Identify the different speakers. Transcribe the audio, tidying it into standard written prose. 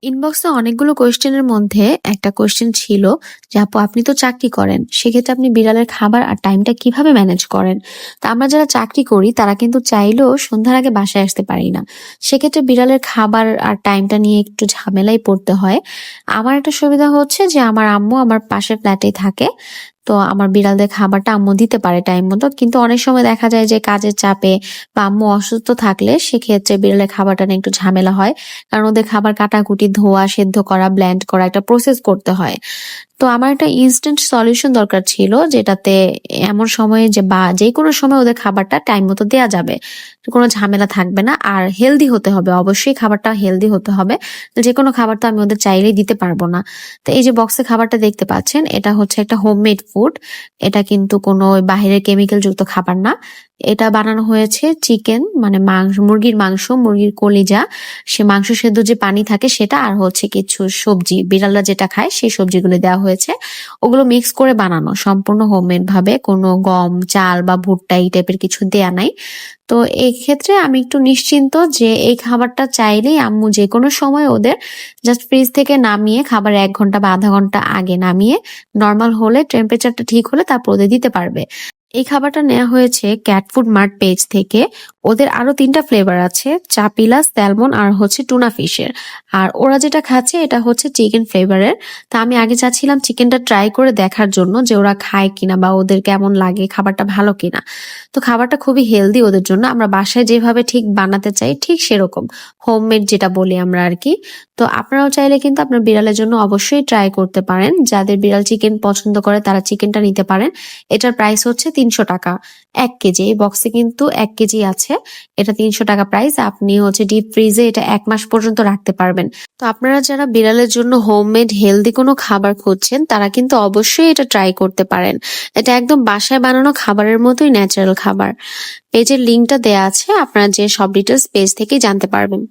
Speaker 1: ইনবক্সে অনেকগুলো কোয়েশ্চেনের মধ্যে একটা কোয়েশ্চেন ছিল যে আপু আপনি তো চাকরি করেন, সেক্ষেত্রে আপনি বিড়ালের খাবার আর টাইমটা কিভাবে ম্যানেজ করেন? তা আমরা যারা চাকরি করি তারা কিন্তু চাইলেও সন্ধ্যার আগে বাসায় আসতে পারি না। সেক্ষেত্রে বিড়ালের খাবার আর টাইমটা নিয়ে একটু ঝামেলায় পড়তে হয়। আমার একটা সুবিধা হচ্ছে যে আমার আম্মু আমার পাশের ফ্ল্যাটেই থাকে। তো আমার বিড়ালদের খাবারটা আম্মু দিতে পারে টাইম মতো। কিন্তু অনেক সময় দেখা যায় যে কাজের চাপে বা আম্মু অসুস্থ থাকলে সেক্ষেত্রে বিড়ালের খাবারটা নিয়ে একটু ঝামেলা হয়। কারণ ওদের খাবার কাটাকুটি, ধোয়া, সেদ্ধ করা, ব্লেন্ড করা, একটা প্রসেস করতে হয়। তো আমার একটা ইনস্ট্যান্ট সলিউশন দরকার ছিল যেটাতে এমন সময়ে যে বা যেকোনো সময় ওদের খাবারটা টাইম মতো দেয়া যাবে। কোনো ঝামেলা থাকবে না। আর হেলদি হতে হবে। অবশ্যই খাবারটা হেলদি হতে হবে। যেকোনো খাবার তো আমি ওদের চাইলেই দিতে পারবো না। তো এই যে বক্সে খাবারটা দেখতে পাচ্ছেন, এটা হচ্ছে একটা হোমমেড ফুড। এটা কিন্তু কোনো ওই বাহিরের কেমিক্যাল যুক্ত খাবার না। এটা বানানো হয়েছে চিকেন মানে মুরগির মাংস, মুরগির কলিজা, সে মাংস সেদ্ধ যে পানি থাকে সেটা, আর হচ্ছে কিছু সবজি বিড়ালরা যেটা খায় সেই সবজিগুলো দেওয়া হয়েছে। ওগুলো মিক্স করে বানানো, সম্পূর্ণ হোমমেড ভাবে, কোনো গম, চাল বা ভুট্টা এই টাইপের কিছু দেয়া নাই। তো এই ক্ষেত্রে আমি একটু নিশ্চিন্ত যে এই খাবারটা চাইলেই আম্মু যে কোনো সময় ওদের জাস্ট ফ্রিজ থেকে নামিয়ে খাবার 1 ঘন্টা বা আধা ঘন্টা আগে নামিয়ে নর্মাল হলে, টেম্পারেচারটা ঠিক হলে তারপর ওদের দিতে পারবে। এই খাবারটা নেওয়া হয়েছে ক্যাট ফুড মার্ট পেজ থেকে। ওদের আরো 3টা ফ্লেভার আছে, চাপিলা, স্যালমন আর হচ্ছে টুনা ফিশের। আর ওরা যেটা খাচ্ছে এটা হচ্ছে চিকেন ফ্লেভারের। তা আমি আগে চাচ্ছিলাম চিকেনটা ট্রাই করে দেখার জন্য যে ওরা খায় কিনা বা ওদের কেমন লাগে, খাবারটা ভালো কিনা। তো খাবারটা খুবই হেলদি ওদের জন্য, আমরা বাসায় যেভাবে ঠিক বানাতে চাই ঠিক সেরকম, হোমমেড যেটা বলি আমরা আর কি। তো আপনারাও চাইলে কিন্তু আপনার বিড়ালের জন্য অবশ্যই ট্রাই করতে পারেন। যাদের বিড়াল চিকেন পছন্দ করে তারা চিকেনটা নিতে পারেন। এটার প্রাইস হচ্ছে 300 টাকা 1 কেজি। এই বক্সে কিন্তু 1 কেজি আছে। এটা 300 টাকা প্রাইস। আপনি হচ্ছে ডিপ ফ্রিজে এটা 1 মাস পর্যন্ত রাখতে পারবেন। তো আপনারা যারা বিড়ালের জন্য হোমমেড হেলদি কোনো খাবার খুঁজছেন তারা কিন্তু অবশ্যই এটা ট্রাই করতে পারেন। এটা একদম বাসায় বানানো খাবারের মতোই ন্যাচারাল খাবার। পেজের লিঙ্কটা দেয়া আছে, আপনারা যে সব ডিটেলস পেজ থেকেই জানতে পারবেন।